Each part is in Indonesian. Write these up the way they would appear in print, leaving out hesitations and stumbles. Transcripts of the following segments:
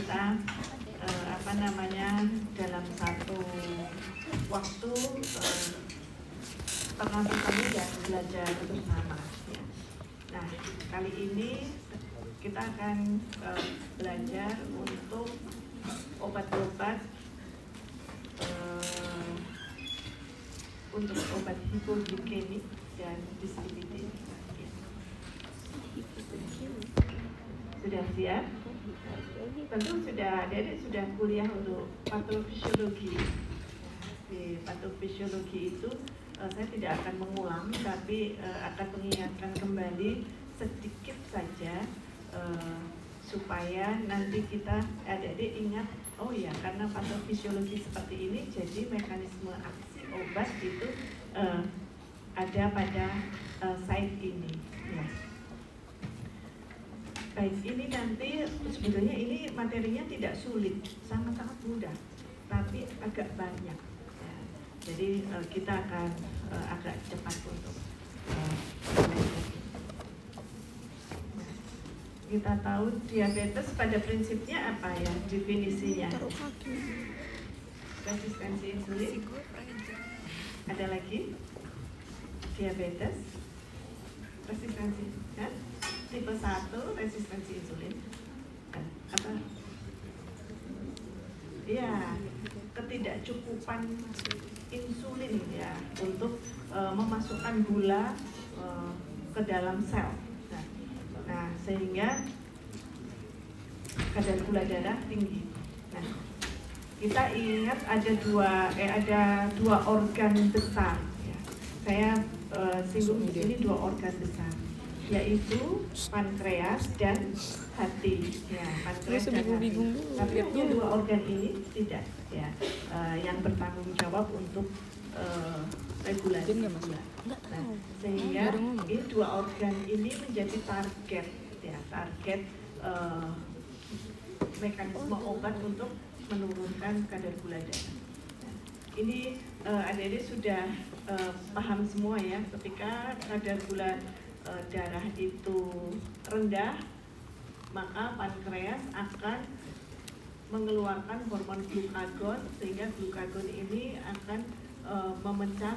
kita dalam satu waktu pengambilannya dan belajar bersama. Ya. Nah, kali ini kita akan belajar untuk obat-obat untuk obat hipoglikemik dan dislipidemia. Ya. Sudah siap? Tentu adik sudah kuliah untuk patofisiologi. Di patofisiologi itu saya tidak akan mengulang, tapi akan mengingatkan kembali sedikit saja supaya nanti kita adik-adik ingat, oh ya, karena patofisiologi seperti ini, jadi mekanisme aksi obat itu ada pada site ini. Ya. Baik, ini nanti sebetulnya ini materinya tidak sulit, sangat-sangat mudah, tapi agak banyak. Ya. Jadi kita akan agak cepat untuk belajar. Kita tahu diabetes pada prinsipnya apa ya definisinya? Resistensi insulin. Ada lagi? Diabetes, resistensi, kan? Tipe 1 resistensi insulin. Apa? Ya, ketidakcukupan insulin ya untuk memasukkan gula ke dalam sel. Nah, sehingga kadar gula darah tinggi. Nah, kita ingat ada dua organ besar. Ya. Saya singgung di sini dua organ besar, yaitu pankreas dan hati. Ya, pankreas dan hati. Tapi dua organ ini tidak, ya, yang bertanggung jawab untuk regulasi gula. Nah, sehingga ini dua organ ini menjadi target, ya, target mekanisme obat untuk menurunkan kadar gula darah. Nah, ini adik-adik sudah paham semua ya, ketika kadar gula darah itu rendah, maka pankreas akan mengeluarkan hormon glukagon, sehingga glukagon ini akan memecah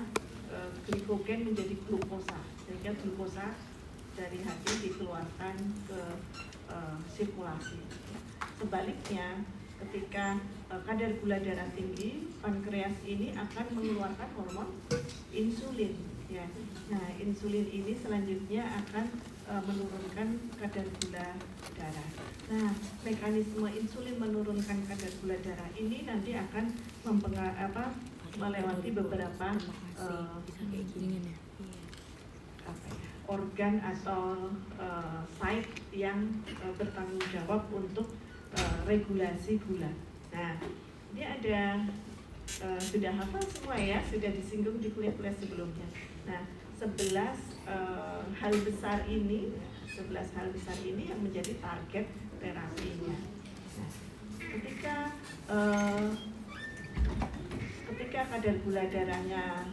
glikogen menjadi glukosa, sehingga glukosa dari hati dikeluarkan ke sirkulasi. Sebaliknya, ketika kadar gula darah tinggi, pankreas ini akan mengeluarkan hormon insulin. Ya. Nah, insulin ini selanjutnya akan menurunkan kadar gula darah. Nah, mekanisme insulin menurunkan kadar gula darah ini nanti akan melewati beberapa organ atau site yang bertanggung jawab untuk regulasi gula. Nah, ini ada sudah hafal semua ya, sudah disinggung di kuliah-kuliah sebelumnya. Nah, 11 hal besar ini yang menjadi target terapinya. Nah, ketika kadar gula darahnya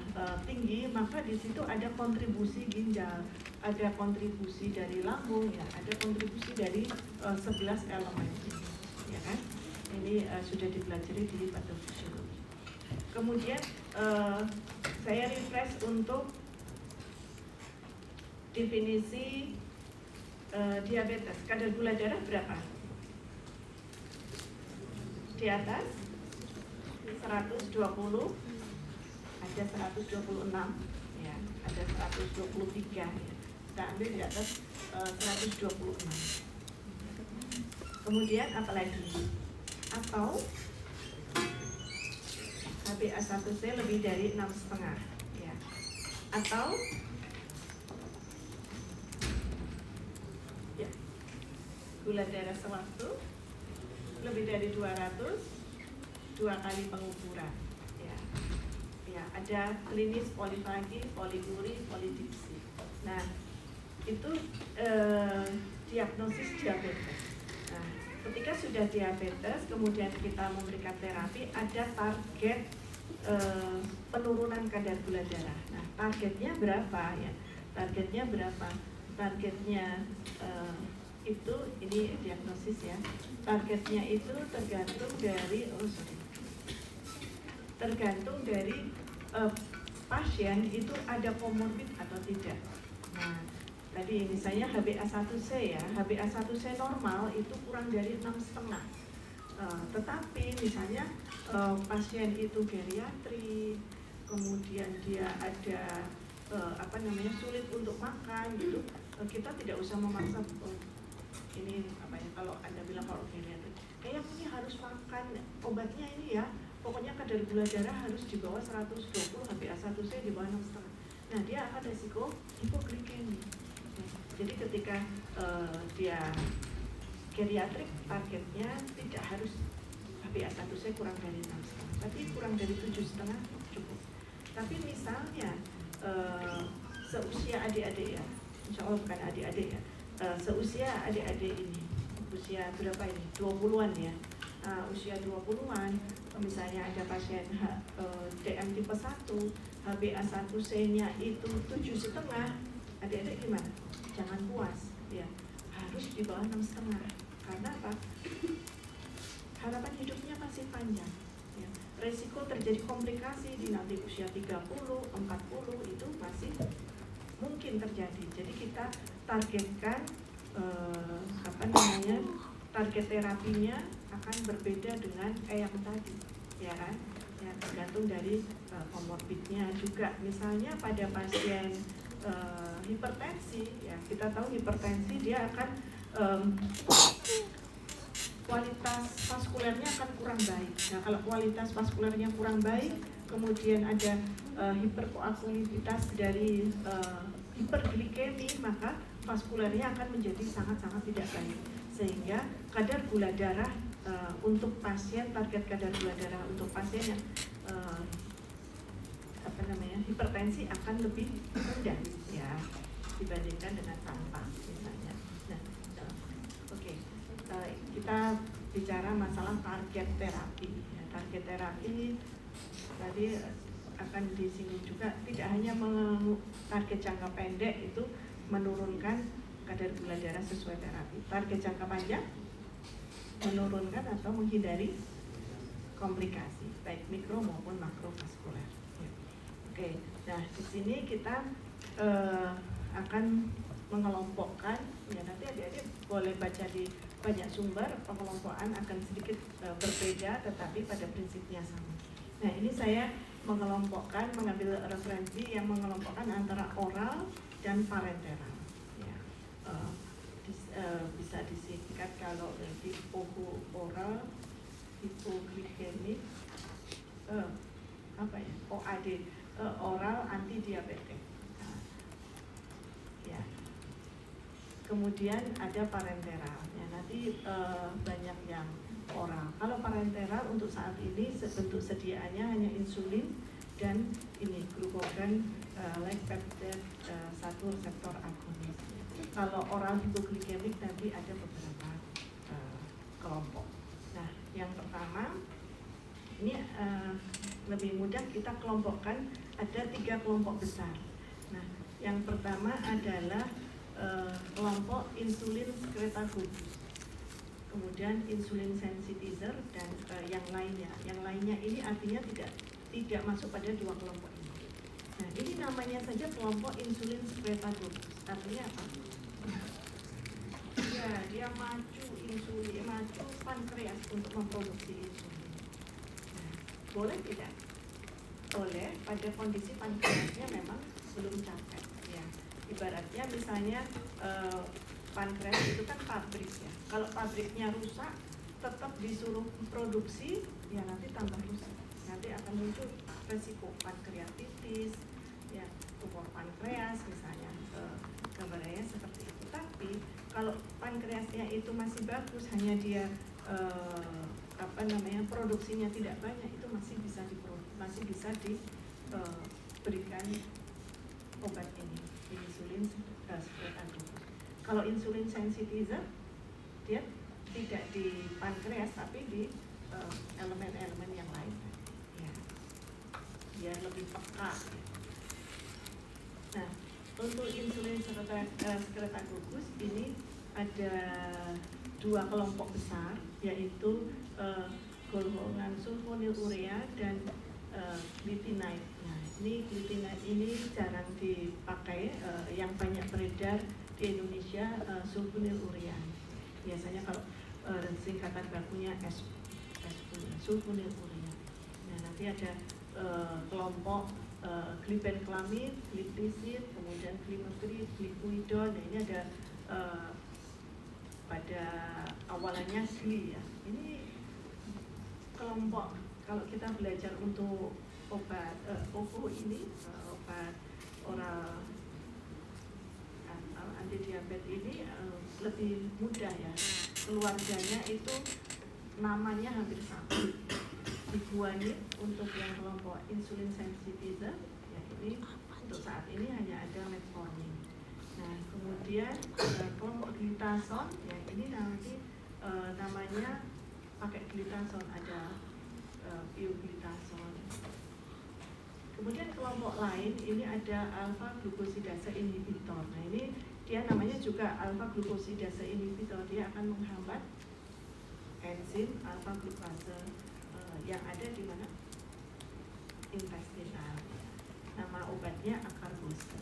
tinggi, maka di situ ada kontribusi ginjal, ada kontribusi dari lambung, ya, ada kontribusi dari 11 elemen, ya kan? Ini sudah dipelajari di patofisiologi. Kemudian saya refresh untuk definisi diabetes. Kadar gula darah berapa? Di atas 120, ada 126, ya, ada 123. Ya. Kita ambil di atas 126. Kemudian apa lagi? Atau HbA1c lebih dari 6,5, ya. Atau ya, gula darah sewaktu lebih dari 200, 2 kali pengukuran. Ya. Ya, ada klinis polifagi, poliguri, polidipsi. Nah, itu diagnosis diabetes. Nah, ketika sudah diabetes, kemudian kita memberikan terapi, ada target penurunan kadar gula darah. Nah, targetnya berapa ya? Targetnya berapa? Targetnya itu ini diagnosis ya. Targetnya itu tergantung dari pasien itu ada komorbid atau tidak. Nah, tadi misalnya HbA1c ya, HbA1c normal itu kurang dari 6,5. Tetapi misalnya pasien itu geriatri, kemudian dia ada sulit untuk makan gitu, kita tidak usah memaksa ini kalau Anda bilang kalau geriatri kayak ini harus makan obatnya ini ya, pokoknya kadar gula darah harus di bawah 120, HbA1c di bawah 6,5. Nah, dia akan resiko hipoglikemi. Jadi ketika dia geriatrik, targetnya tidak harus HbA1c kurang dari 6,5, tapi kurang dari 7,5 cukup. Tapi misalnya seusia adik-adik ya, insya Allah bukan adik-adik ya, seusia adik-adik ini, usia berapa ini? 20-an ya. Usia 20-an, misalnya ada pasien DM tipe 1, HbA1c-nya itu 7,5, adik-adik gimana? Jangan puas ya, harus di bawah 6,5. Karena apa? Harapan hidupnya masih panjang ya. Resiko terjadi komplikasi di nanti usia 30, 40 itu masih mungkin terjadi. Jadi kita targetkan target terapinya akan berbeda dengan yang tadi ya kan, ya tergantung dari komorbidnya juga. Misalnya pada pasien hipertensi ya, kita tahu hipertensi dia akan kualitas vaskulernya akan kurang baik. Nah, kalau kualitas vaskulernya kurang baik, kemudian ada hiperkoagulivitas dari hiperglikemi, maka vaskulernya akan menjadi sangat-sangat tidak baik. Sehingga kadar gula darah untuk pasien, target kadar gula darah untuk pasien yang hipertensi akan lebih rendah ya dibandingkan dengan tanpa misalnya. Nah, oke. Kita bicara masalah target terapi. Ya, target terapi tadi akan disinggung juga, tidak hanya target jangka pendek itu menurunkan kadar gula darah sesuai terapi. Target jangka panjang menurunkan atau menghindari komplikasi baik mikro maupun makrovaskuler. Ya. Oke, nah di sini kita akan mengelompokkan ya, nanti adik-adik boleh baca di banyak sumber, pengelompokan akan sedikit berbeda tetapi pada prinsipnya sama. Nah, ini saya mengambil referensi yang mengelompokkan antara oral dan parenteral ya. Bisa disingkat kalau oral, hipoglikemik, OAD, oral anti diabetes. Ya. Kemudian ada parenteral ya, nanti banyak yang oral. Kalau parenteral untuk saat ini bentuk sediaannya hanya insulin dan ini glukagon like peptide 1 reseptor agonis. Kalau oral hipoglikemik nanti ada beberapa kelompok. Nah, yang pertama ini lebih mudah kita kelompokkan, ada 3 kelompok besar. Nah, yang pertama adalah kelompok insulin sekretagogus, kemudian insulin sensitizer dan yang lainnya. Yang lainnya ini artinya tidak masuk pada 2 kelompok ini. Nah, ini namanya saja kelompok insulin sekretagogus. Artinya apa? Ya, dia maju pankreas untuk memproduksi insulin. Nah, boleh tidak? Boleh pada kondisi pankreasnya memang belum capek. Ya, ibaratnya misalnya pankreas itu kan pabrik ya. Kalau pabriknya rusak, tetap disuruh produksi, ya nanti tambah rusak. Nanti akan muncul resiko pankreatitis, ya tumor pankreas misalnya, gambarnya seperti itu. Tapi kalau pankreasnya itu masih bagus, hanya dia produksinya tidak banyak, itu masih bisa diberikan obat ini, insulin sekretagogus. Kalau insulin sensitizer dia tidak di pankreas tapi di elemen-elemen yang lain ya. Dia lebih peka. Nah, untuk insulin sekretagogus ini ada dua kelompok besar, yaitu golongan sulfonylurea dan glutinate. Nah, ini glutinate ini jarang dipakai, yang banyak beredar di Indonesia sulfonylurea. Biasanya kalau singkatan bakunya sulfonylurea. Nah, nanti ada kelompok glibenclamid, glipizid, kemudian glimetrid, glikuidon. Nah, ini ada pada awalannya gli ya. Ini kelompok, kalau kita belajar untuk obat OVO ini, obat oral anti diabetes ini lebih mudah ya. Keluarganya itu namanya hampir sama. Diguanid untuk yang kelompok insulin sensitive, ya ini untuk saat ini hanya ada metformin. Nah, kemudian kelompok glitason, ya ini nanti namanya pakai glitason, ada pioglitason. Kemudian kelompok lain ini ada alpha glukosidase inhibitor. Nah, ini dia namanya juga alpha glukosidase inhibitor. Dia akan menghambat enzim alpha glukase yang ada di mana? Intestinal. Nama obatnya acarbose.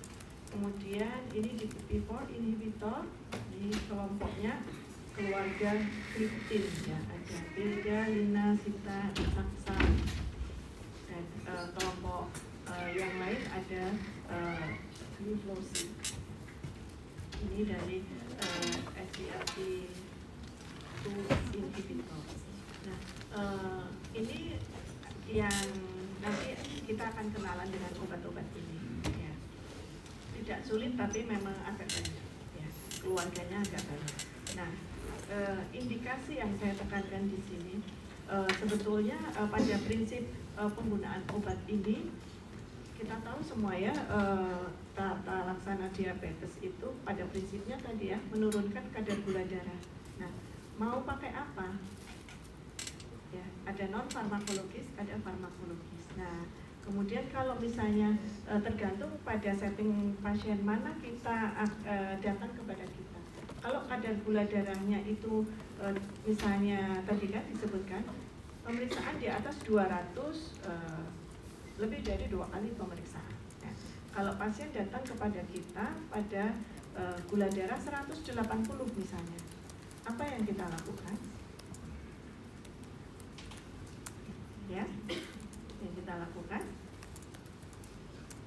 Kemudian ini DPP-4 inhibitor, di kelompoknya keluarga gliptin ya, ada beta, lina, sita, saksa. Dan kelompok yang lain ada gliflozin. Ini dari SGLT2 inhibitor. Nah, ini yang nanti kita akan kenalan dengan obat-obat ini. Ya. Tidak sulit tapi memang agak banyak. Ya. Keluarganya agak banyak. Nah, indikasi yang saya tekankan di sini sebetulnya pada prinsip penggunaan obat ini kita tahu semua ya, tata laksana diabetes itu pada prinsipnya tadi ya menurunkan kadar gula darah. Nah, mau pakai apa? Ya, ada non farmakologis, ada farmakologis. Nah, kemudian kalau misalnya tergantung pada setting pasien mana kita datang kepada kita. Kalau kadar gula darahnya itu misalnya tadi kan disebutkan pemeriksaan di atas 200, lebih dari 2 kali pemeriksaan. Ya. Kalau pasien datang kepada kita pada gula darah 180 misalnya, apa yang kita lakukan? Ya, yang kita lakukan,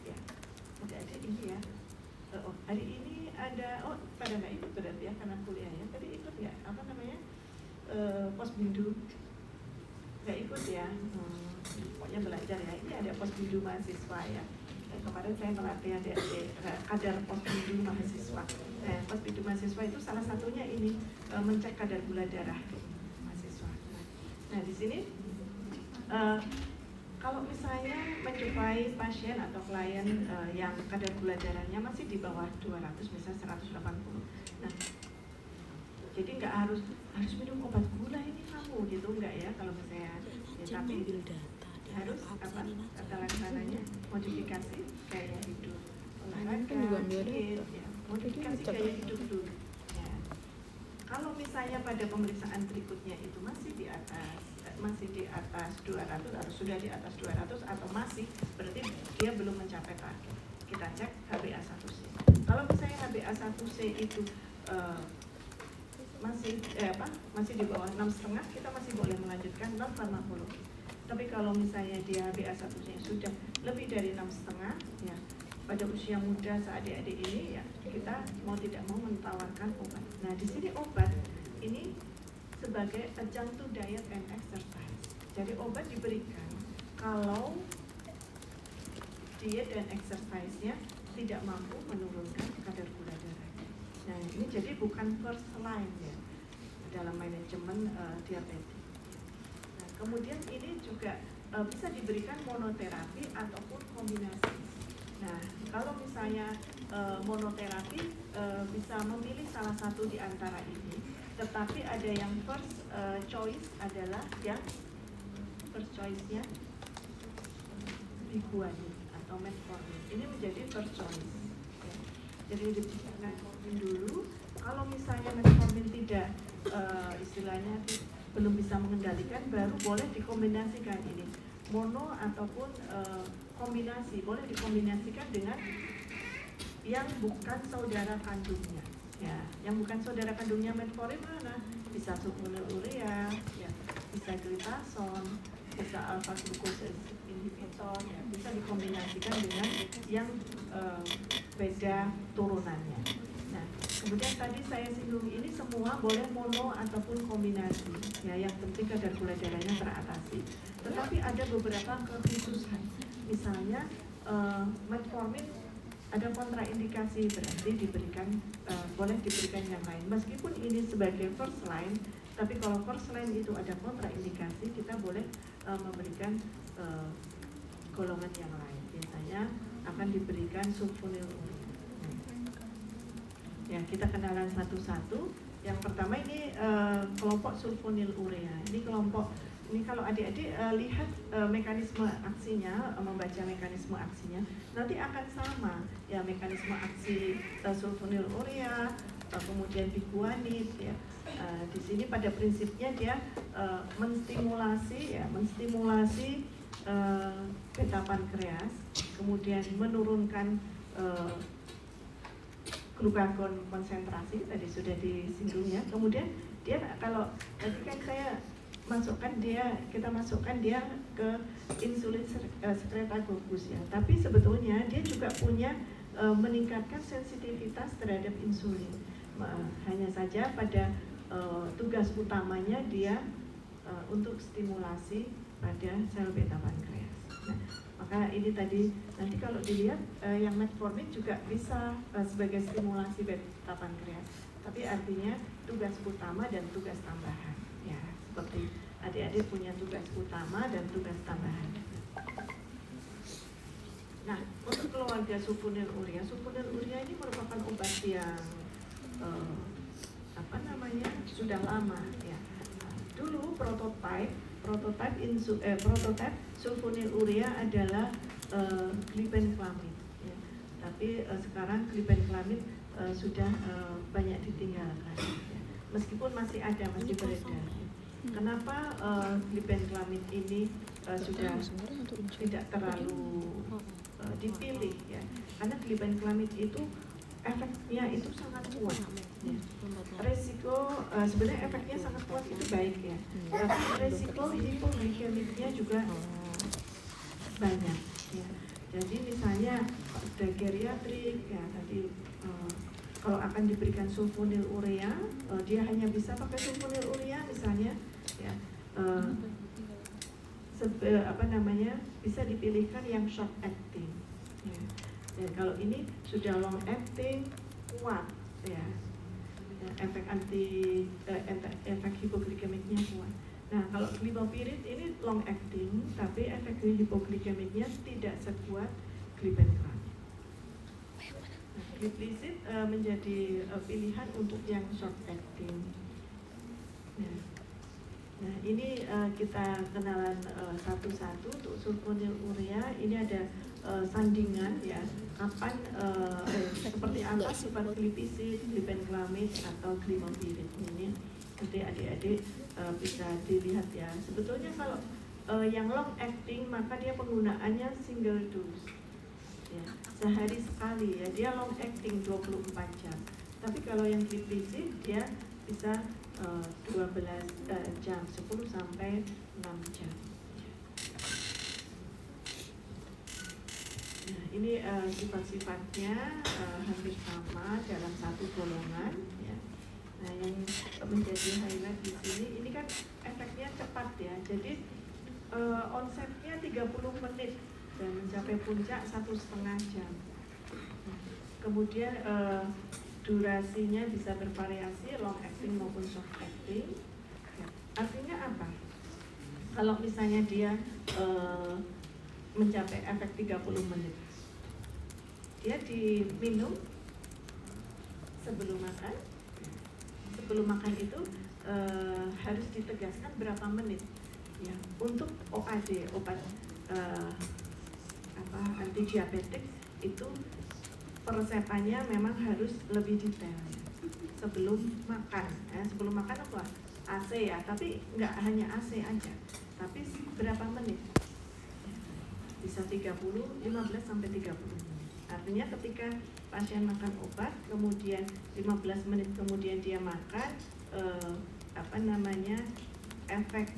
ya, ada ini ya. Hari ini ada, pada nggak ikut berarti ya karena kuliah ya. Tadi ikut ya, apa namanya, posbindu, nggak ikut ya. Pokoknya belajar ya. Ini ada posbindu mahasiswa ya. Kemarin saya melatih adik-adik kadar posbindu mahasiswa. Posbindu mahasiswa itu salah satunya ini mencek kadar gula darah mahasiswa. Nah, di sini kalau misalnya menjumpai pasien atau klien yang kadar gula darahnya masih di bawah 200, misalnya 180. Nah, jadi nggak harus minum obat gula ini kamu gitu, enggak ya kalau misalnya ya, tapi harus apa kata laksananya, modifikasi gaya hidup, olahraga, diet, ya, modifikasi gaya hidup dulu. Ya. Kalau misalnya pada pemeriksaan berikutnya itu masih di atas 200 atau sudah di atas 200 atau masih, berarti dia belum mencapai target. Kita cek HbA1c. Kalau misalnya HbA1c itu masih di bawah 6,5, kita masih boleh melanjutkan non farmakologi. Tapi kalau misalnya dia HbA1c sudah lebih dari 6,5 ya, pada usia muda seadik-adik ini ya, kita mau tidak mau menawarkan obat. Nah, di sini obat ini sebagai adjunct to diet and exercise. Jadi obat diberikan kalau diet dan exercise-nya tidak mampu menurunkan kadar gula darahnya. Nah, ini jadi bukan first line ya dalam manajemen diabetes. Nah, kemudian ini juga bisa diberikan monoterapi ataupun kombinasi. Nah, kalau misalnya monoterapi bisa memilih salah satu di antara ini, tetapi ada yang first choice adalah yang first choice-nya diguanid atau metformin. Ini menjadi first choice. Ya. Jadi diberikan metformin dulu, Kalau misalnya metformin tidak istilahnya belum bisa mengendalikan, baru boleh dikombinasikan ini mono ataupun kombinasi, boleh dikombinasikan dengan yang bukan saudara kandungnya. Ya, yang bukan saudara kandungnya metformin mana? Bisa sulfonylurea, ya, bisa glitason, bisa alpha glucose inhibitor, ya, bisa dikombinasikan dengan yang beda turunannya. Nah, kemudian tadi saya singgung ini semua boleh mono ataupun kombinasi. Ya, yang penting kadar gula darahnya teratasi. Tetapi ada beberapa kekhususan. Misalnya metformin ada kontraindikasi, berarti diberikan boleh diberikan yang lain. Meskipun ini sebagai first line, tapi kalau first line itu ada kontraindikasi, kita boleh memberikan golongan yang lain. Biasanya akan diberikan sulfonylurea. Ya, kita kenalan satu-satu. Yang pertama ini kelompok sulfonylurea. Ini kelompok ini kalau adik-adik lihat mekanisme aksinya, membaca mekanisme aksinya, nanti akan sama ya mekanisme aksi sulfonylurea, kemudian biguanid ya. Di sini pada prinsipnya dia menstimulasi beta pankreas, kemudian menurunkan glukagon konsentrasi, tadi sudah disinggung ya. Kemudian dia kalau tadi kan kita masukkan dia ke insulin sekretagogus ya. Tapi sebetulnya dia juga punya meningkatkan sensitivitas terhadap insulin. Hanya saja pada tugas utamanya dia untuk stimulasi pada sel beta pankreas. Nah, maka ini tadi nanti kalau dilihat yang metformin juga bisa sebagai stimulasi beta pankreas. Tapi artinya tugas utama dan tugas tambahan. Ya, seperti adik-adik punya tugas utama dan tugas tambahan. Nah, untuk keluarga sulfonylurea ini merupakan obat yang sudah lama ya. Dulu prototipe sulfonylurea adalah glibenclamid ya. Tapi sekarang glibenclamid sudah banyak ditinggalkan ya. Meskipun masih beredar. Kenapa glibenclamid ini sudah tidak terlalu dipilih ya? Karena glibenclamid itu efeknya itu sangat kuat ya. Resiko sebenarnya efeknya sangat kuat itu baik ya, tapi resiko hipoglikemiknya juga banyak ya. Jadi misalnya pada geriatrik ya tadi kalau akan diberikan sulfonylurea, dia hanya bisa pakai sulfonylurea misalnya ya, bisa dipilihkan yang short acting ya. Dan kalau ini sudah long acting kuat ya, efek efek hipoglikemiknya kuat. Nah, kalau glibopirid ini long acting, tapi efek hipoglikemiknya tidak sekuat glibenclamid. Nah, glipizid menjadi pilihan untuk yang short acting. Nah, ini kita kenalan satu-satu untuk sulfonylurea. Ini ada sandingan ya, kapan seperti apa sifat glipizid, glibenclamid atau glibopirid ini. Nanti adik-adik bisa dilihat ya. Sebetulnya kalau yang long acting maka dia penggunaannya single dose ya, sehari sekali ya, dia long acting 24 jam. Tapi kalau yang glipizid dia bisa 12 jam, 10 sampai 6 jam. Nah, ini sifat-sifatnya hampir sama dalam satu golongan ya. Nah, yang menjadi highlight di sini ini kan efeknya cepat ya. Jadi onsetnya 30 menit dan mencapai puncak 1,5 jam. Nah, kemudian durasinya bisa bervariasi long acting maupun short acting ya. Artinya apa? Kalau misalnya dia mencapai efek 30 menit, dia diminum sebelum makan. Sebelum makan itu harus ditegaskan berapa menit ya. Untuk OAD, obat anti diabetik itu peresepannya memang harus lebih detail ya. sebelum makan. Sebelum makan apa? AC ya, tapi nggak hanya AC aja, tapi berapa menit? Bisa 30, 15 sampai 30 menit. Artinya ketika pasien makan obat, kemudian 15 menit kemudian dia makan, efek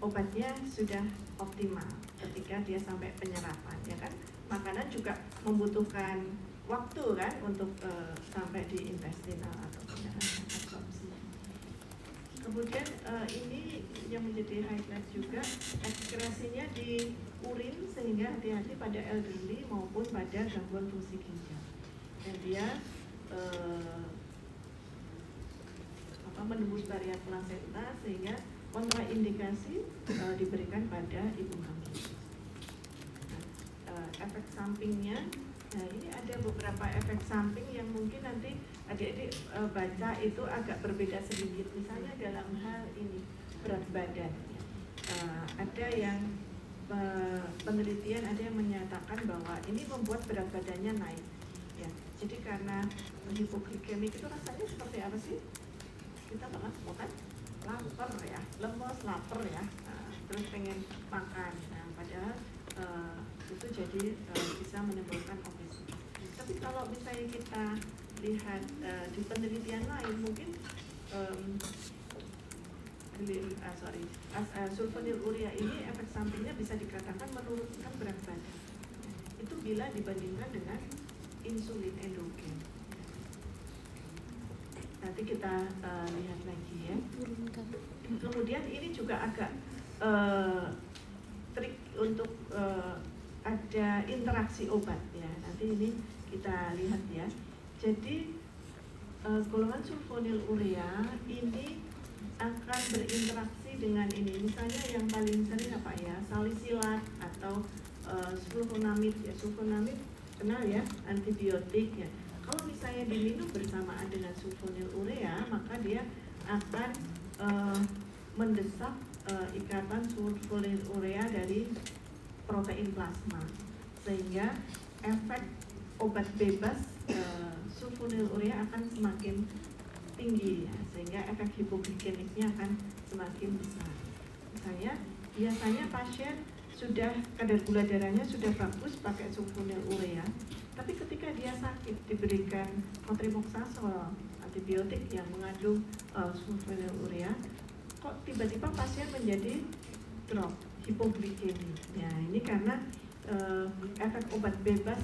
obatnya sudah optimal ketika dia sampai penyerapan, ya kan? Makanan juga membutuhkan waktu kan untuk sampai di intestinal atau penyerapan absorpsi. Kemudian ini yang menjadi highlight juga, ekskresinya di urin, sehingga hati-hati pada elderly maupun pada gangguan fungsi ginjal. Dan dia menembus barrier plasenta sehingga kontraindikasi diberikan pada ibu hamil. Efek sampingnya, nah ini ada beberapa efek samping yang mungkin nanti adik-adik baca itu agak berbeda sedikit. Misalnya dalam hal ini berat badan, ada yang penelitian ada yang menyatakan bahwa ini membuat berat badannya naik. Ya, jadi karena hipoglikemik itu rasanya seperti apa sih? Kita makan semua kan lapar ya, lemes, lapar ya, terus pengen makan. Nah, padahal itu jadi bisa menimbulkan obesitas. Tapi kalau misalnya kita lihat di penelitian lain, mungkin sulfonylurea ini efek sampingnya bisa dikatakan menurunkan berat badan. Itu bila dibandingkan dengan insulin endogen. Nanti kita lihat lagi ya. Kemudian ini juga agak trik untuk ada interaksi obat ya. Nanti ini kita lihat ya. Jadi golongan sulfonylurea ini akan berinteraksi dengan ini. Misalnya yang paling sering apa ya? Salisilat atau sulfonamid ya. Sulfonamid kenal ya, antibiotik ya. Kalau misalnya diminum bersamaan dengan sulfonylurea, maka dia akan mendesak ikatan sulfonylurea dari protein plasma, sehingga efek obat bebas sulfonylurea akan semakin tinggi ya, sehingga efek hipoglikemiknya akan semakin besar. Misalnya biasanya pasien sudah kadar gula darahnya sudah bagus pakai sulfonylurea, tapi ketika dia sakit diberikan cotrimoxazole, antibiotik yang mengandung sulfonylurea, kok tiba-tiba pasien menjadi drop hipoglikemik. Ya, ini karena efek obat bebas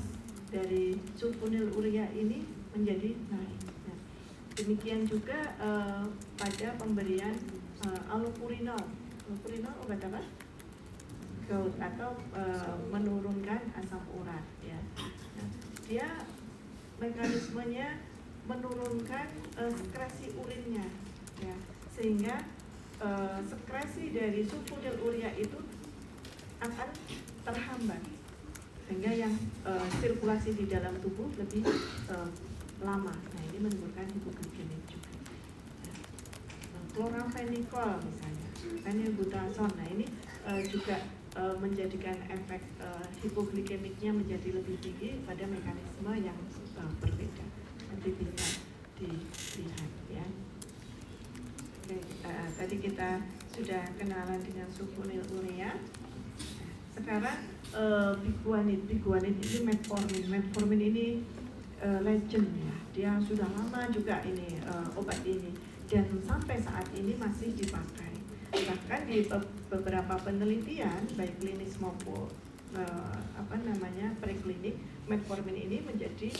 dari sulfonylurea ini menjadi naik. Nah, demikian juga pada pemberian allopurinol. Allopurinol obat apa? Gout atau menurunkan asam urat ya. Nah, dia mekanismenya menurunkan sekresi urinnya ya, sehingga sekresi dari sulfonylurea itu akan terhambat, sehingga yang sirkulasi di dalam tubuh lebih lama. Nah, ini menimbulkan hipoglikemik juga. Chloramphenicol misalnya, phenylbutazone. Nah, ini juga menjadikan efek hipoglikemiknya menjadi lebih tinggi pada mekanisme yang berbeda. Nanti bisa dilihat ya. Oke, tadi kita sudah kenalan dengan sulfonylurea. Sekarang biguanid ini metformin ini legend ya. Dia sudah lama juga ini obat ini, dan sampai saat ini masih dipakai. Bahkan di beberapa penelitian baik klinis maupun preklinik, metformin ini menjadi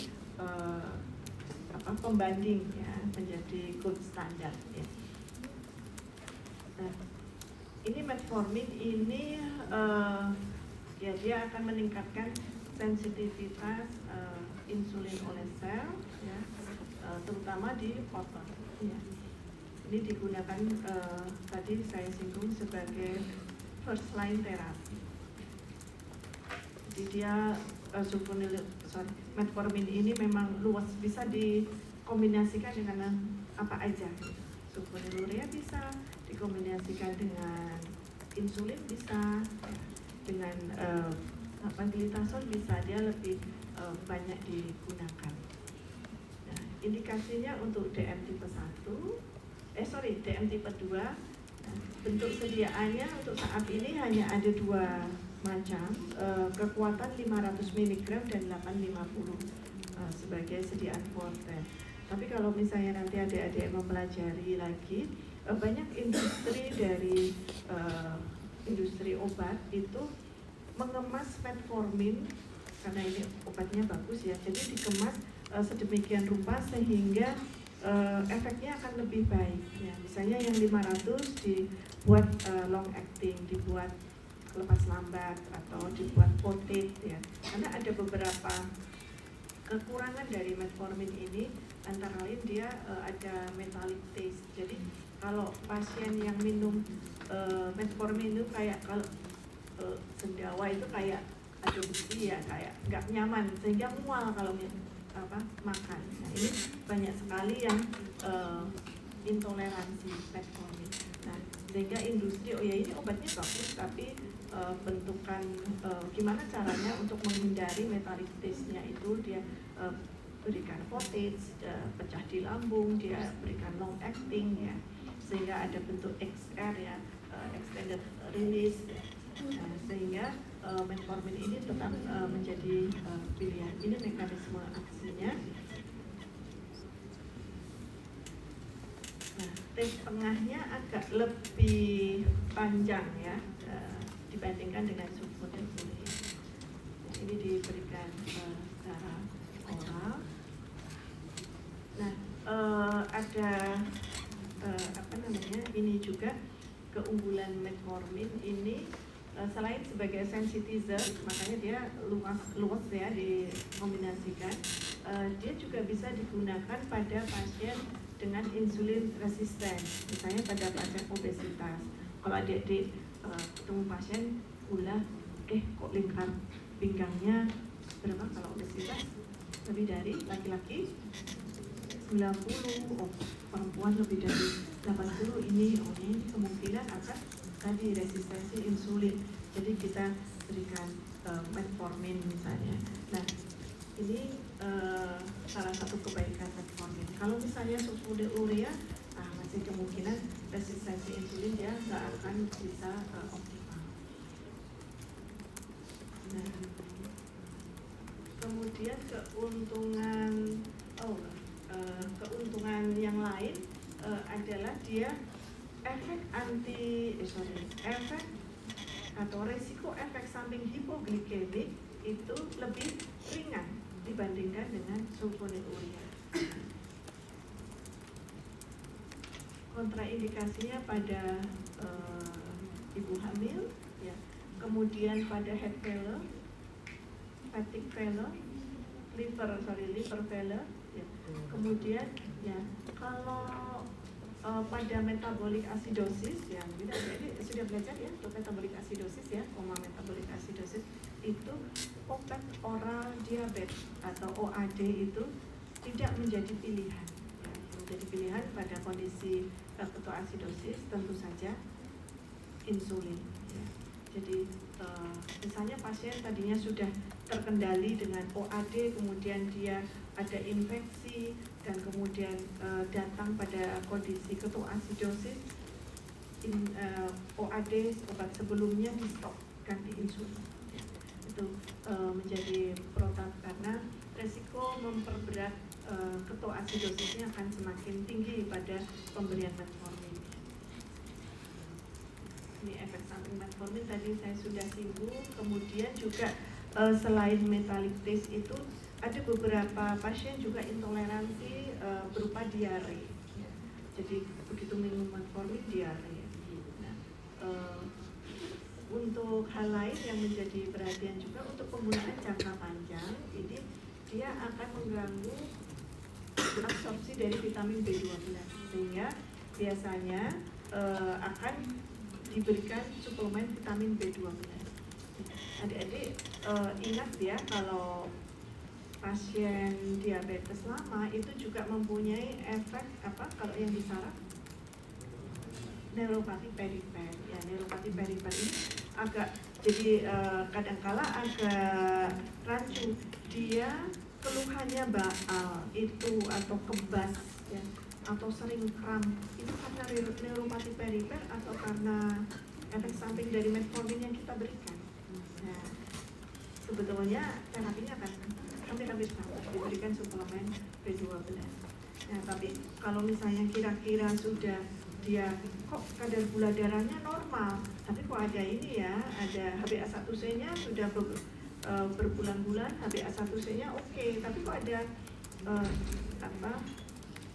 pembanding ya, menjadi gold standard ya. Nah, ini metformin ini ya dia akan meningkatkan sensitivitas insulin oleh sel ya, terutama di otot ya. Ini digunakan tadi saya singgung sebagai first line terapi. Jadi dia metformin ini memang luas, bisa dikombinasikan dengan apa aja. Sulfonylurea bisa dikombinasikan dengan insulin, bisa dengan glitazone bisa, dia lebih banyak digunakan. Nah, indikasinya untuk DM tipe 1, DM tipe 2. Bentuk sediaannya untuk saat ini hanya ada 2 macam, kekuatan 500 mg dan 850 sebagai sediaan forten. Tapi kalau misalnya nanti adik-adik mempelajari lagi, banyak industri dari industri obat itu mengemas metformin, karena ini obatnya bagus ya, jadi dikemas sedemikian rupa sehingga efeknya akan lebih baik ya. Misalnya yang 500 dibuat long acting, dibuat lepas lambat atau dibuat potent ya. Karena ada beberapa kekurangan dari metformin ini, antara lain dia ada metallic taste. Jadi kalau pasien yang minum metformin itu kayak kalau sendawa itu kayak ada besi ya, kayak nggak nyaman sehingga mual kalau makan. Nah, ini banyak sekali yang intoleransi metformin. Nah, sehingga industri ini obatnya bagus, tapi bentukan gimana caranya untuk menghindari metallic taste-nya itu dia berikan potage, pecah di lambung, dia berikan long acting ya, sehingga ada bentuk XR ya, extended release. Nah, sehingga metformin ini tetap menjadi pilihan. Ini mekanisme aksinya. Nah, tes tengahnya agak lebih panjang ya dibandingkan dengan subkutansi. Nah, ini diberikan secara oral. Nah, ada ini juga keunggulan metformin ini. Selain sebagai sensitizer, makanya dia luas ya dikombinasikan, dia juga bisa digunakan pada pasien dengan insulin resisten, misalnya pada pasien obesitas. Kalau adik-adik ketemu pasien gula, kok lingkar pinggangnya berapa kalau obesitas? Lebih dari laki-laki 90, perempuan lebih dari 80, ini kemungkinan akan tadi resistensi insulin. Jadi kita berikan metformin misalnya. Nah, ini salah satu kebaikan metformin. Kalau misalnya sulfonylurea, masih kemungkinan resistensi insulin dia nggak akan bisa optimal. Nah, kemudian keuntungan yang lain adalah dia efek atau resiko efek samping hipoglikemik itu lebih ringan dibandingkan dengan sulfonylurea. Kontraindikasinya pada ibu hamil, ya. Kemudian pada heart failure, fatigue failure, liver failure, ya. Kemudian ya kalau pada metabolic acidosis, ya mungkin adik-adik sudah belajar ya untuk metabolic acidosis ya, metabolic acidosis itu obat oral diabetes atau OAD itu tidak menjadi pilihan. Ya, menjadi pilihan pada kondisi ketoasidosis tentu saja insulin. Ya. Jadi misalnya pasien tadinya sudah terkendali dengan OAD, kemudian dia ada infeksi dan kemudian datang pada kondisi ketoasidosis, OAD obat sebelumnya di stop, ganti insulin. Ya. Itu menjadi protap karena resiko memperberat ketoasidosisnya akan semakin tinggi pada pemberian metformin. Ini efek samping metformin tadi saya sudah singgung. Kemudian juga selain metallic taste itu ada beberapa pasien juga intoleransi berupa diare. Ya. Jadi begitu minum metformin diare. Nah, untuk hal lain yang menjadi perhatian juga untuk penggunaan jangka panjang, ini dia akan mengganggu absorpsi dari vitamin B12 sehingga biasanya akan diberikan suplemen vitamin B12. Adik-adik ingat ya kalau pasien diabetes lama itu juga mempunyai efek kalau yang di saraf neuropati perifer. Ya, neuropati perifer ini agak jadi kadangkala agak rancu. Dia keluhannya baal itu atau kebas ya, atau sering kram, itu karena neuropati perifer atau karena efek samping dari metformin yang kita berikan. Nah, sebetulnya terapinya akan hampir sama, diberikan suplemen B12. Nah, tapi kalau misalnya kira-kira sudah dia kok kadar gula darahnya normal, tapi kok ada ini ya, ada HbA1c-nya sudah berbulan-bulan, HbA1c-nya oke, tapi kok ada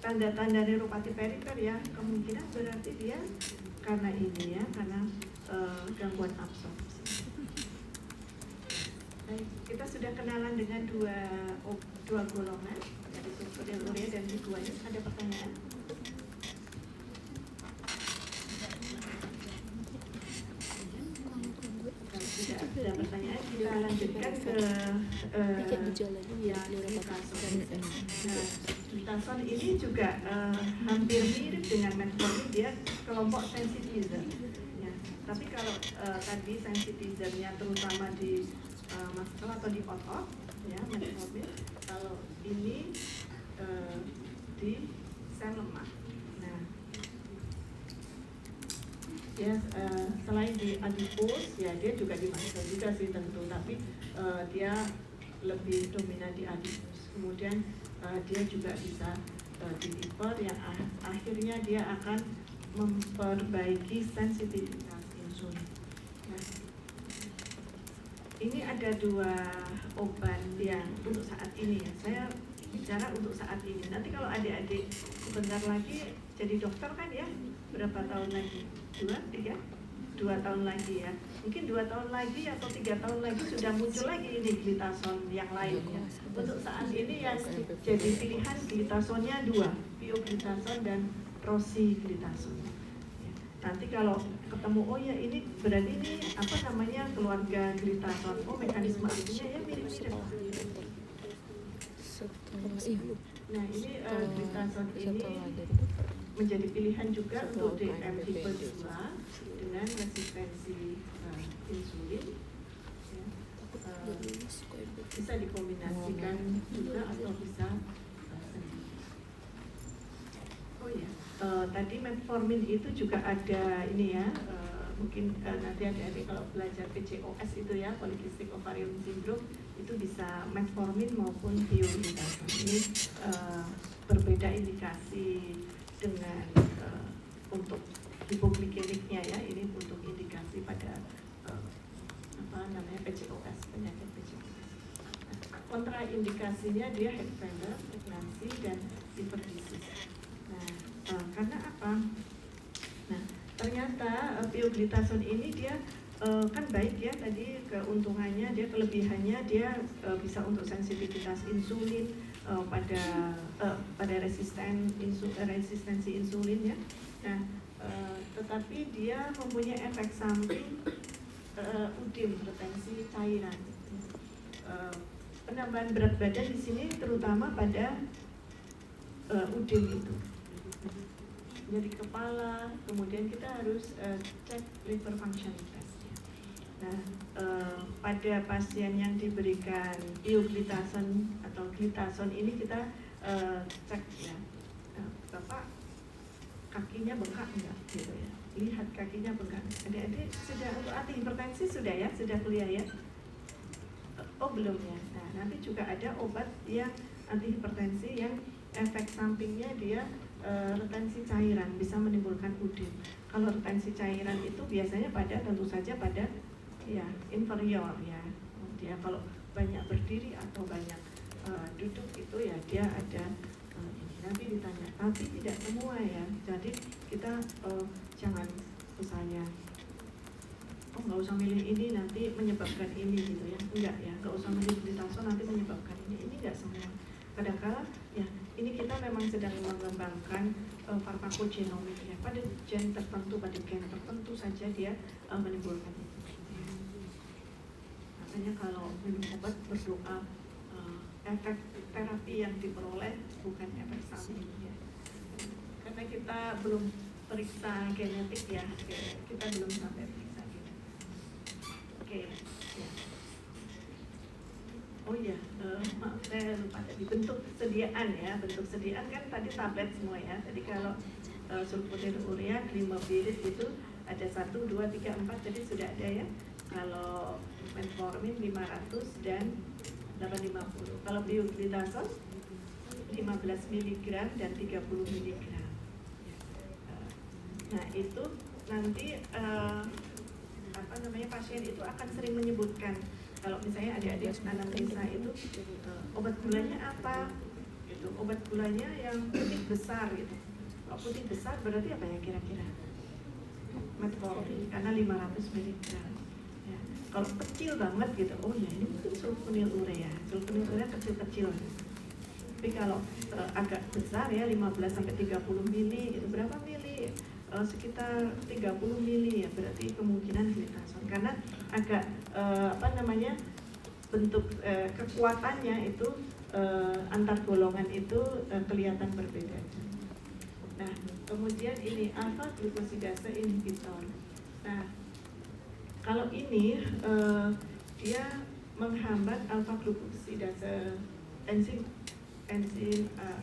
tanda-tanda neuropati perifer ya, kemungkinan berarti dia karena ini ya, karena gangguan absorpsi. Baik, kita sudah kenalan dengan dua golongan, yaitu sulfonylurea dan guanine. Ada pertanyaan? Tidak ada pertanyaan, kita lanjutkan ke yang glitason. Nah, glitason ini juga hampir mirip dengan metformin, dia kelompok sensitizer. Ya, tapi kalau tadi sensitizernya terutama di muscle atau di otot, ya metformin. Kalau ini di sel lemak. Nah, ya selain di adipose, ya dia juga di muscle juga sih tentu, tapi dia lebih dominan di adipose. Kemudian dia juga bisa di liver yang akhirnya dia akan memperbaiki sensitivitas insulin. Nah, ini ada dua obat yang untuk saat ini ya. Saya bicara untuk saat ini. Nanti kalau adik-adik sebentar lagi jadi dokter kan ya, berapa tahun lagi? 2 tahun lagi ya. Mungkin 2 tahun lagi atau 3 tahun lagi sudah muncul lagi ini glitason yang lain ya. Untuk saat ini yang jadi pilihan glitasonnya 2, pioglitason dan rosiglitason. Ya. Nanti kalau ketemu, oh ya ini berarti ini apa namanya keluarga glitason. Oh mekanisme aktifnya ya mirip-mirip. Nah ini glitason ini menjadi pilihan juga untuk DM tipe 2 dengan resistensi insulin. Ya. Bisa dikombinasikan juga atau bisa sendiri. Oh ya, tadi metformin itu juga ada ini ya, mungkin nanti adik-adik kalau belajar PCOS itu ya, polycystic ovarian syndrome, itu bisa metformin maupun pioglitason. Ini berbeda indikasi dengan untuk hipoglikemiknya ya, ini untuk indikasi pada PCOS, penyakit PCOS. Kontraindikasinya dia heart failure, pregnancy, dan liver disease. Nah, karena apa? Nah, ternyata pioglitason ini dia kan baik ya, tadi keuntungannya, dia kelebihannya dia bisa untuk sensitivitas insulin pada resistensi insulin ya. Nah, tetapi dia mempunyai efek samping udim, retensi cairan. Penambahan berat badan di sini terutama pada udim itu. Jadi kepala, kemudian kita harus cek liver function test. Nah, pada pasien yang diberikan pioglitason atau glitason ini kita cek ya, Bapak kakinya bengkak enggak gitu ya, lihat kakinya bengkak. Adik-adik sudah untuk anti hipertensi sudah ya, sudah kuliah ya? Oh belum ya. Nah nanti juga ada obat yang anti hipertensi yang efek sampingnya dia retensi cairan, bisa menimbulkan udim. Kalau retensi cairan itu biasanya tentu saja pada ya inferior ya. Dia kalau banyak berdiri atau banyak duduk itu ya dia ada nanti ditanya, tapi tidak semua ya. Jadi kita jangan misalnya nggak usah milih ini nanti menyebabkan ini gitu ya, enggak ya, nggak usah milih glitason nanti menyebabkan ini enggak semua. Kadang-kala ya ini kita memang sedang mengembangkan farmakogenomik ya, pada gen tertentu saja dia menimbulkan itu. Makanya kalau minum obat berdoa efek terapi yang diperoleh bukan efek samping ya. Karena kita belum periksa genetik ya, kita belum sampai periksa genetik. Oke, ya. Oh ya, maaf saya lupa tadi bentuk sediaan ya. Bentuk sediaan kan tadi tablet semua ya. Jadi kalau sulfonylurea glimavirid itu ada 1, 2, 3, 4, jadi sudah ada ya. Kalau metformin 500 dan 850. Kalau pioglitazone 15 mg dan 30 mg. Nah itu nanti pasien itu akan sering menyebutkan kalau misalnya adik-adik anamnesa itu obat gulanya apa gitu, obat gulanya yang putih besar gitu. Kalau putih besar berarti apa ya kira-kira? Metformin karena 500 mg ya. Kalau kecil banget gitu, oh ya ini mungkin sulfonylurea kecil-kecil. Tapi kalau agak besar ya 15 sampai 30 mili itu berapa mili? Sekitar 30 mili ya, berarti kemungkinan glitazone karena agak bentuk kekuatannya itu antar golongan itu kelihatan berbeda. Nah, kemudian ini alpha glucosidase inhibitor. Nah, kalau ini dia menghambat alpha glucosidase enzim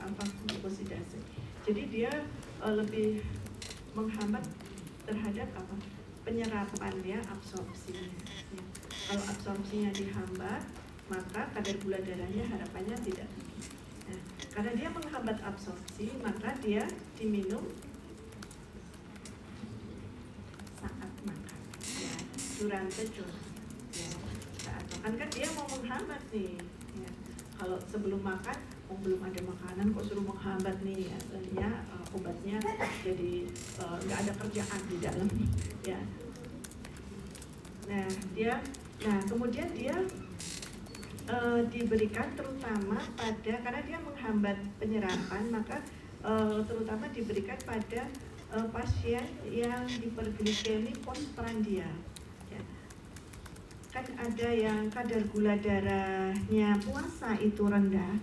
alpha glucosidase. Jadi dia lebih menghambat terhadap apa? Penyerapan ya, absorpsinya. Ya. Kalau absorpsinya dihambat, maka kadar gula darahnya harapannya tidak tinggi. Nah, karena dia menghambat absorpsi, maka dia diminum saat makan. Ya, durante ya, saat makan kan dia mau menghambat nih. Ya. Kalau sebelum makan, belum ada makanan kok suruh menghambat nih, artinya obatnya jadi nggak ada kerjaan di dalam ya. Nah kemudian dia diberikan terutama pada karena dia menghambat penyerapan, maka terutama diberikan pada pasien yang hiperglikemi postprandial. Ya. Kan ada yang kadar gula darahnya puasa itu rendah,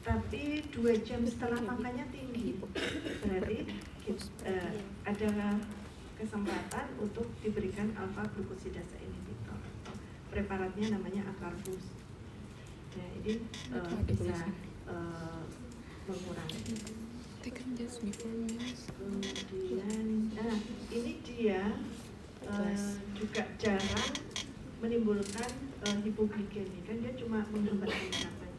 tapi 2 jam setelah makannya tinggi, berarti ada kesempatan untuk diberikan alpha glucosidase inhibitor. Preparatnya namanya Acarvus. Nah, ini bisa mengurangi. Kemudian, ini dia juga jarang menimbulkan hipoglikemi, kan dia cuma menghambat penyerapan.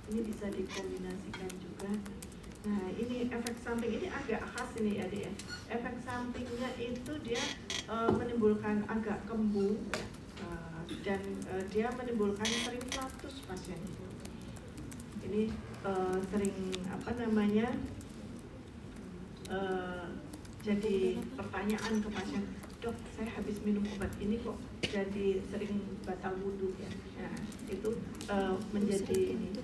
Ini bisa dikombinasikan juga. Nah, ini efek samping ini agak khas ini ya dia. Efek sampingnya itu dia menimbulkan agak kembung dan dia menimbulkan sering flatus pasien itu. Ini sering jadi pertanyaan ke pasien, dok, saya habis minum obat ini kok jadi sering batal wudhu ya. Nah, itu menjadi ini.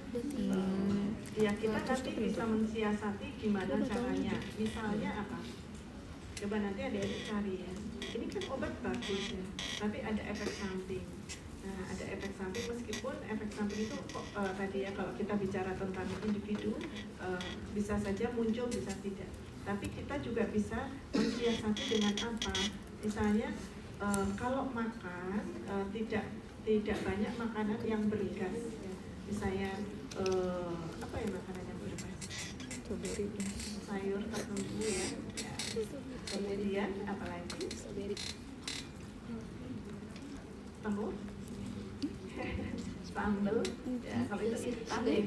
Ya kita nanti bisa mensiasati gimana caranya. Misalnya apa? Coba nanti ada yang cari ya. Ini kan obat bagus ya, tapi ada efek samping. Nah, ada efek samping meskipun efek samping itu tadi ya kalau kita bicara tentang individu bisa saja muncul, bisa tidak. Tapi kita juga bisa mensiasati dengan apa? Misalnya kalau makan tidak banyak makanan yang bergas. Ya. Misalnya apa ya makanan yang bergas? Sayur tertentu ya. Kemudian apalagi? Telur, sambal. Ya, kalau itu instan ya.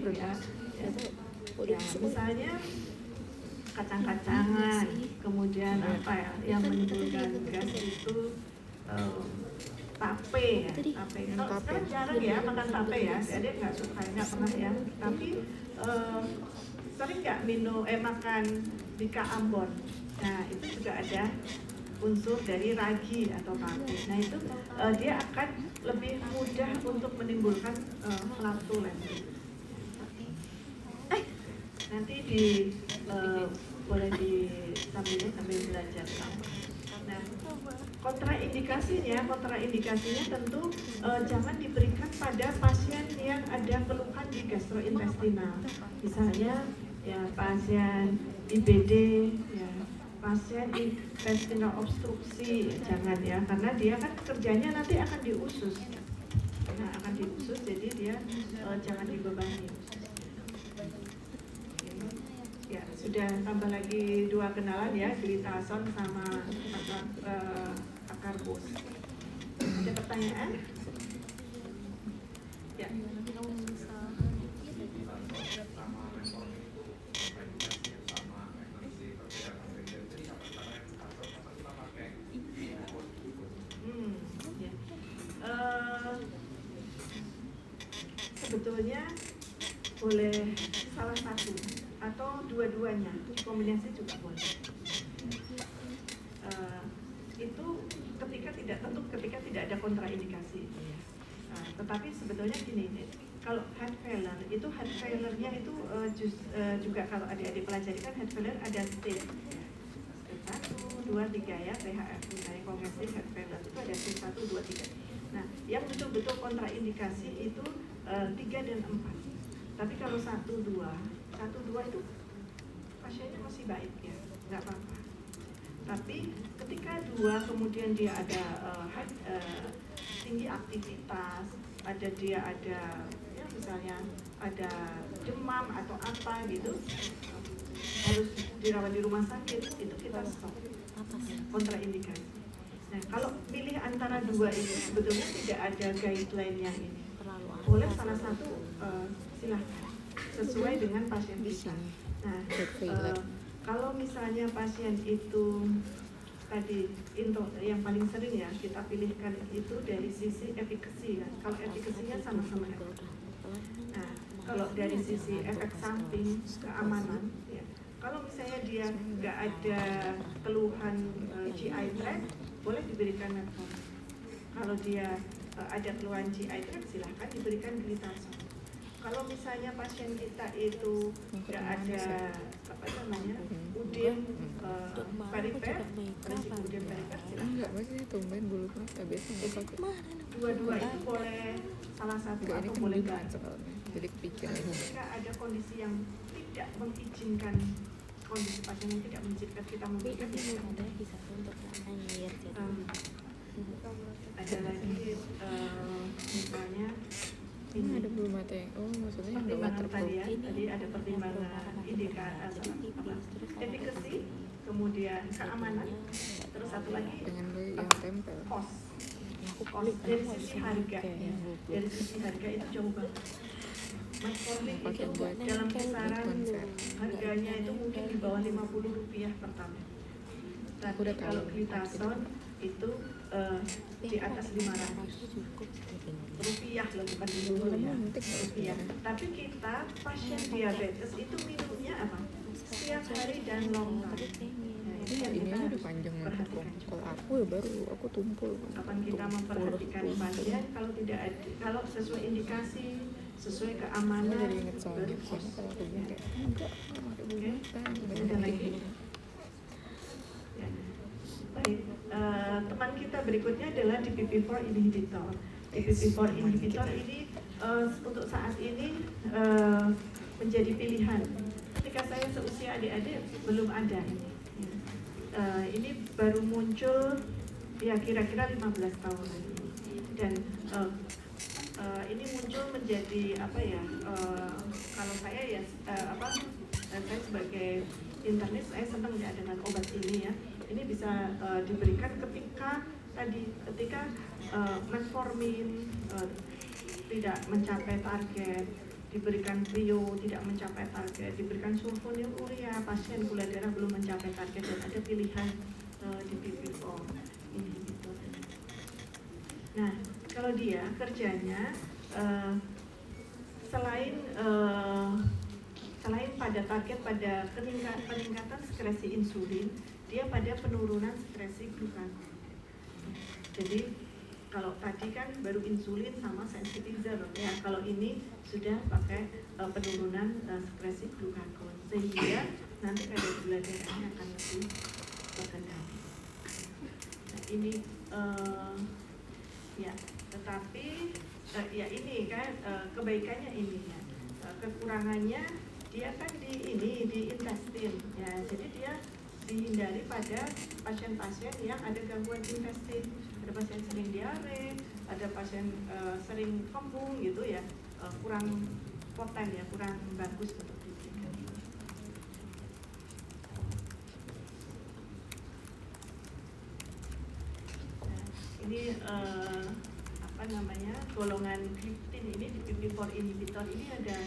Ya, misalnya kacang-kacangan, kemudian apa ya yang menimbulkan gas itu tape ya, tape. Kalau sekarang jarang ya makan tape ya, jadi nggak suka, nggak pernah ya. Tapi sering nggak makan bika Ambon. Nah itu juga ada unsur dari ragi atau tape. Nah itu dia akan lebih mudah untuk menimbulkan flatulensi. Nanti boleh sambil belajar. Nah, kontraindikasinya tentu jangan diberikan pada pasien yang ada keluhan di gastrointestinal. Misalnya ya pasien IBD, ya pasien intestinal obstruksi, jangan ya, karena dia kan kerjanya nanti akan di usus. Nah, akan di usus, jadi dia jangan dibebani. Ya, sudah tambah lagi 2 kenalan ya, glitason sama akarbos. Ada pertanyaan? Ya. Sebetulnya boleh salah satu atau dua-duanya, kombinasi juga boleh. Itu ketika tidak ada kontraindikasi. Tetapi sebetulnya gini, kalau heart failure itu juga kalau adik-adik pelajari kan heart failure ada stage 1, 2, 3 ya, PHF misalnya kongestif heart failure itu ada stage 1, 2, 3. Nah, yang betul-betul kontraindikasi itu 3 dan 4. Tapi kalau 1, 2 itu pasiennya masih baik ya, nggak apa-apa. Tapi ketika 2 kemudian dia ada tinggi aktivitas, dia ada ya misalnya ada demam atau apa gitu, harus dirawat di rumah sakit, itu kita stop, kontraindikasi. Nah, kalau pilih antara 2 ini sebetulnya tidak ada guideline-nya ini. Boleh salah satu silahkan sesuai dengan pasien kita. Nah, kalau misalnya pasien itu tadi yang paling sering ya kita pilihkan itu dari sisi efikasi kan. Kalau efikasinya sama-sama efektif. Nah, kalau dari sisi efek samping keamanan ya. Kalau misalnya dia nggak ada keluhan GI tract, boleh diberikan metformin. Kalau dia ada keluhan GI tract, silahkan diberikan glitason. Kalau misalnya pasien kita itu nggak ada udem perifer, silahkan. Enggak, maksudnya tumben bulu mata biasanya pakai. Dua-dua itu boleh salah satu atau boleh enggak. Jadi kepikiran. Jika ada kondisi yang tidak mengizinkan, kondisi pasien yang tidak mengizinkan kita memberikan ada lagi misalnya ini ada bulu mata yang maksudnya yang pertimbangan tadi ada pertimbangan indikator efikasi, kemudian keamanan, terus satu lagi dengan yang tempel. Cost dari sisi harga itu jauh banget. Metformin itu dalam kisaran harganya itu mungkin di bawah Rp50 per tablet. Tapi kalau glitason itu di atas 500 rupiah loh, bukan dulu ya, rupiah. Tapi kita pasien diabetes itu minumnya apa? Setiap hari dan long term. Ini udah panjang banget. Kalau aku ya baru aku tumpul. Kapan kita memperhatikan pasien kalau tidak ada, kalau sesuai indikasi, sesuai keamanan, jadi inget soalnya kalau aku bilang kayak enggak ada bulu mata. Ada lagi? Ya. Baik, teman kita berikutnya adalah DPP-4 inhibitor. DPP-4 inhibitor ini untuk saat ini menjadi pilihan. Ketika saya seusia adik-adik belum ada ini. Ini baru muncul ya kira-kira 15 tahun dan ini muncul menjadi apa ya? Kalau saya ya saya sebagai internis saya senang ya dengan obat ini ya. Ini bisa diberikan ketika metformin tidak mencapai target, diberikan trio tidak mencapai target, diberikan sulfonylurea, pasien gula darah belum mencapai target, dan ada pilihan di DPP-4 inhibitor. Nah, kalau dia kerjanya selain pada target pada peningkatan sekresi insulin, dia pada penurunan sekresi glukagon. Jadi kalau tadi kan baru insulin sama sensitizer ya, kalau ini sudah pakai penurunan sekresi glukagon sehingga nanti kadar gula darahnya akan lebih terkendali. Nah ini ya, tetapi ya ini kan kebaikannya ini ya, kekurangannya dia kan di intestin ya, jadi dia dihindari pada pasien-pasien yang ada gangguan intestin, ada pasien sering diare, ada pasien sering kembung gitu ya, kurang poten ya, kurang bagus untuk diberikan. Nah, ini apa namanya, golongan gliptin ini di PPP4 inhibitor ini ada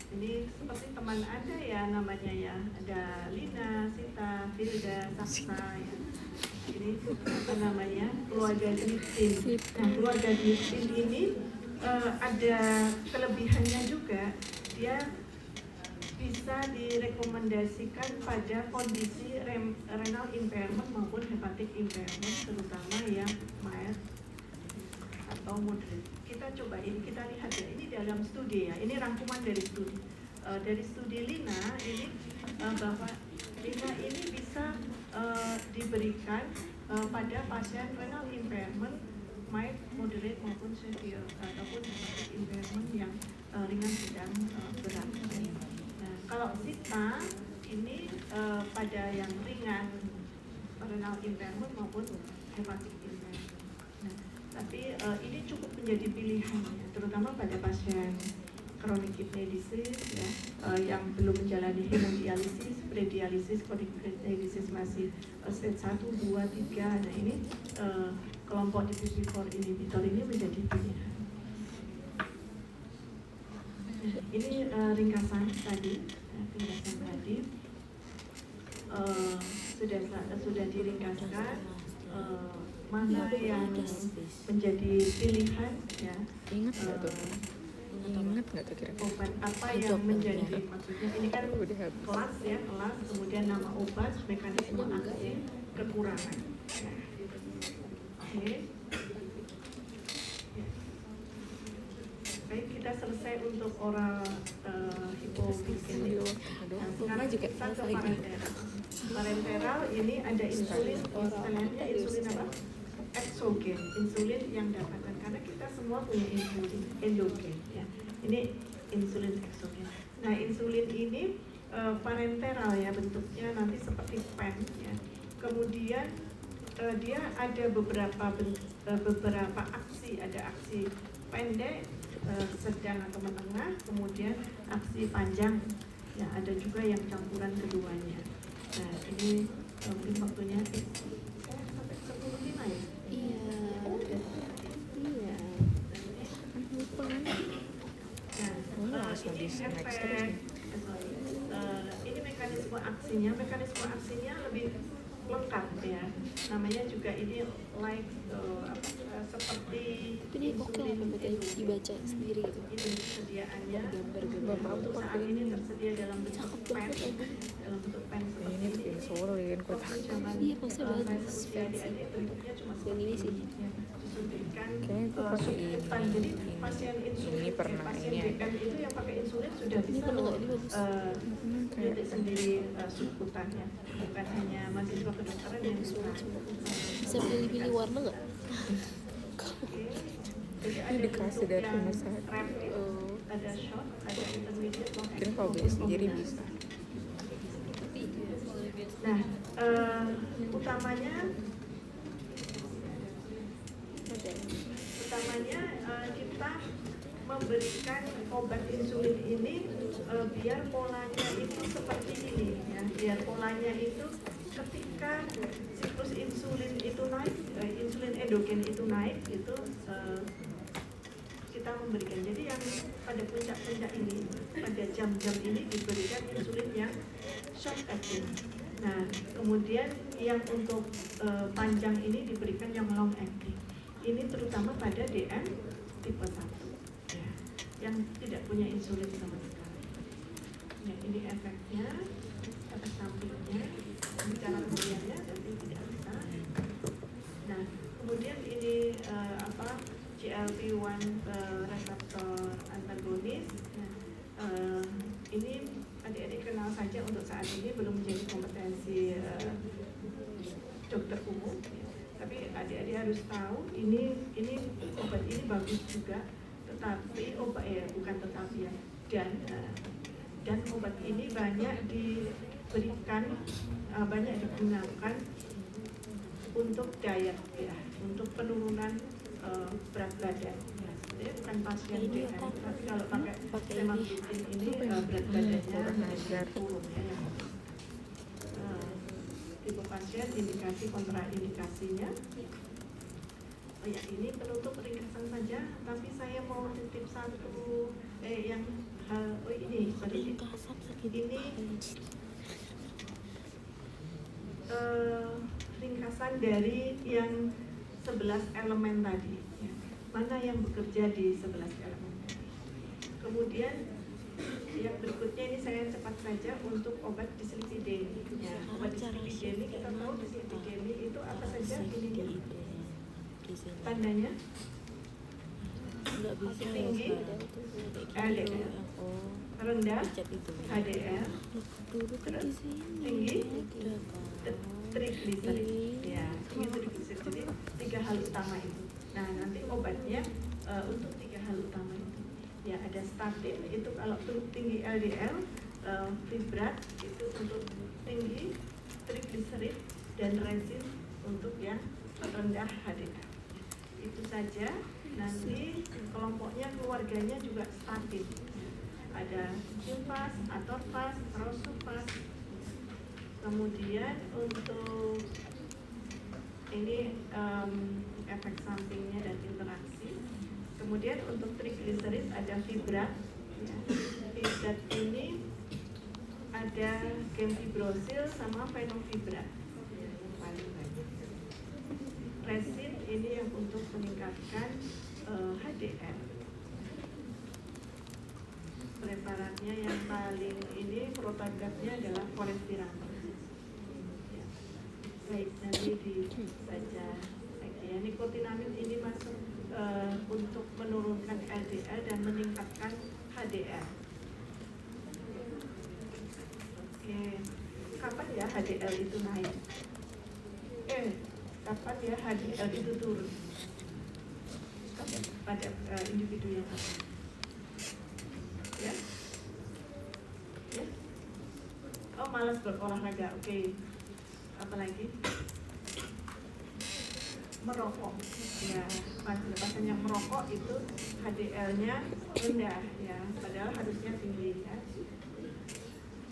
ini seperti teman Anda ya namanya ya, ada Lina, Sita, Hilda, Saksa ya. Ini apa namanya, keluarga gliptin. Nah, keluarga gliptin ini ada kelebihannya juga, dia bisa direkomendasikan pada kondisi renal impairment maupun hepatic impairment, terutama yang mild atau moderate. Kita coba ini, kita lihat ya, ini dalam studi ya, ini rangkuman dari studi. Dari studi Lina ini bahwa Lina ini bisa diberikan pada pasien renal impairment mild, moderate maupun severe ataupun hepatic impairment yang ringan, sedang, berat. Nah, kalau Sita ini pada yang ringan renal impairment maupun hepatic impairment. Nah, tapi ini cukup menjadi pilihan ya, terutama pada pasien chronic kidney disease ya, yang belum menjalani hemodialisis, predialisis, chronic kidney disease masih stage 1, 2, 3. Nah, ini kelompok DPP4 inhibitor ini menjadi pilihan. Nah, ini ringkasan tadi, sudah diringkaskan mana yang menjadi pilihan ya. Ingat nggak tuh? Ingat nggak tuh kira-kira? Obat apa yang menjadi, maksudnya ini kan kelas ya, kelas, kemudian nama obat, mekanisme aksi, kekurangan. Ya. Oke. Ya. Baik, kita selesai untuk oral hipoglikemik. Nah, sekarang kita ke parenteral. Parenteral ini ada insulin, istilahnya insulin apa? Eksogen, insulin yang dapatkan, karena kita semua punya insulin endogen ya. Ini insulin eksogen. Nah, insulin ini parenteral ya, bentuknya nanti seperti pen ya. Kemudian dia ada beberapa aksi, ada aksi pendek, sedang atau menengah, kemudian aksi panjang ya, ada juga yang campuran keduanya. Nah, ini mungkin waktunya sampai 10:05 ya. Iya. Lupa kan? Nah, ini mekanisme aksinya lebih lengkap ya. Namanya juga ini like seperti ini oke lah dibaca sendiri gitu. Ini persediaannya Bapak untuk saat ini tersedia dalam bentuk pen, seperti ini bikin solo kan kota. Iya, pasti bagus. bentuknya cuma Yang ini sih. disuntikan Kayaknya gue pakai subkutan. Jadi pasien insulin, ini pernah pasien ini DN itu yang pakai insulin sudah Ini bisa pernah nggak? Ini bagus. nyuntik sendiri subkutan ya, bukan hanya mahasiswa kedokteran yang bisa. Bisa pilih-pilih warna nggak? Jadi Ini dikasih dari rumah sakit. rapid, ada short, ada intermediate, long Mungkin kalau beli sendiri bisa. Nah, utamanya kita memberikan obat insulin ini biar polanya itu seperti ini ya, biar polanya itu ketika siklus insulin itu naik, insulin endogen itu naik itu kita memberikan. Jadi yang pada puncak-puncak ini, pada jam-jam ini diberikan insulin yang short acting. Nah, kemudian yang untuk panjang ini diberikan yang long acting. Ini terutama pada DM tipe 1 ya, yang tidak punya insulin sama sekali. Ya, ini efeknya, efek sampingnya, bicara kemudiannya tapi tidak bisa. Nah, kemudian ini GLP-1 reseptor antagonis. Nah, ini adik-adik kenal saja untuk saat ini, belum menjadi kompetensi dokter umum. Tapi adik-adik harus tahu ini obat ini bagus juga, tetapi bukan tetapi ya, dan dan obat ini banyak diberikan, banyak digunakan untuk diet ya, untuk penurunan berat badan. Ya, jadi bukan pasien Ini DN, apa? tapi kalau pakai Pakai semaglutide ini berat badannya ajar. turun ya. Tipe pasien, indikasi kontraindikasinya. Oh ya, ini penutup ringkasan saja, tapi saya mau titip satu yang hal, oh ini sorry, Ringkasan sakit ini ringkasan dari yang 11 elemen tadi ya. Mana yang bekerja di 11 elemen tadi. Kemudian yang berikutnya ini saya cepat saja untuk obat dislipidemi ya. Obat dislipidemi kita tahu dislipidemi itu apa saja ininya, tandanya nggak bisa tinggi, ada itu LDL, oh rendah cat itu HDL, dulu kan di sini tinggi ada kan trigliserid ya, tinggi trigliserid. Jadi 3 hal utama itu. Nah nanti obatnya untuk 3 hal utama itu ya, ada statin itu kalau tinggi LDL, fibrat itu untuk tinggi trigliserid, dan resin untuk yang rendah HDL. Itu saja. Nanti kelompoknya, keluarganya juga statin, ada Gimpas, Atorfas, Rosufas. Kemudian untuk ini efek sampingnya dan interaksi. Kemudian untuk trigliserid ada fibrat ya. Fibrat ini ada gemfibrosil sama fenofibrat ya, yang paling banyak. Resin ini yang untuk meningkatkan HDL. Preparatnya yang paling ini protagonnya adalah kolestiramol. Ya. Baik, nanti dibaca lagi ya. Nikotinamin ini masuk untuk menurunkan LDL dan meningkatkan HDL. Oke, kapan ya HDL itu naik? Kapan ya HDL itu turun? Pada individu yang apa? Ya? Ya? Oh, malas berolahraga. Oke. Apalagi? Merokok. Ya, pasien yang merokok itu HDL-nya rendah ya, padahal harusnya tinggi ya.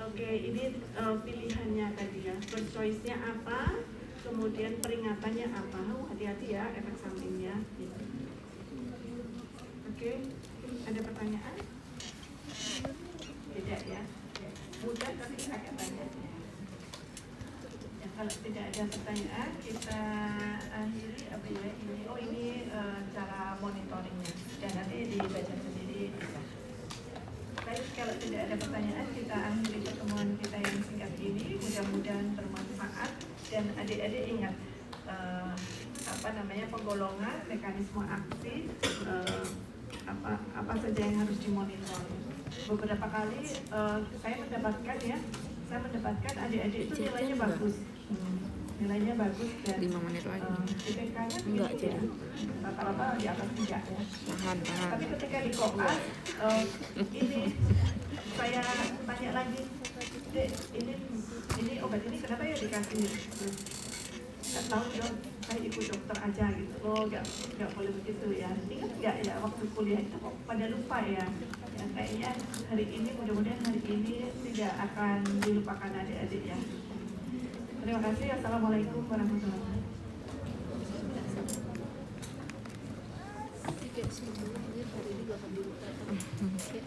Oke, ini pilihannya tadi ya. First choice-nya apa? Kemudian peringatannya apa? Hati-hati ya efek sampingnya. Gitu. Oke, ada pertanyaan? Tidak ya? Mudah tapi agak banyak. Ya, kalau tidak ada pertanyaan, kita akhiri apa ya ini? Oh ini cara monitoringnya. Dan nanti dibaca sendiri bisa. Baik, kalau tidak ada pertanyaan, kita akhiri pertemuan kita yang singkat ini. Mudah-mudahan bermanfaat. Dan adik-adik ingat penggolongan, mekanisme aksi, apa saja yang harus dimonitor. Beberapa kali saya mendapatkan adik-adik itu nilainya bagus, nilainya bagus dan 5 menit lagi. IPK-nya Enggak, tinggi ya, jadi. rata-rata di atas 3 ya. Tahan. Tapi ketika di koas, ini saya tanya lagi, Dek, ini obat ini kenapa ya dikasih? Nggak tahu dong, saya ikut dokter aja gitu. Oh, nggak boleh begitu ya. Ingat nggak ya waktu kuliah itu kok pada lupa ya. Ya kayaknya hari ini, mudah-mudahan hari ini tidak akan dilupakan adik-adik ya. Terima kasih. Assalamualaikum warahmatullahi wabarakatuh. Kayak sebelumnya hari ini gak akan dilupakan. Kayak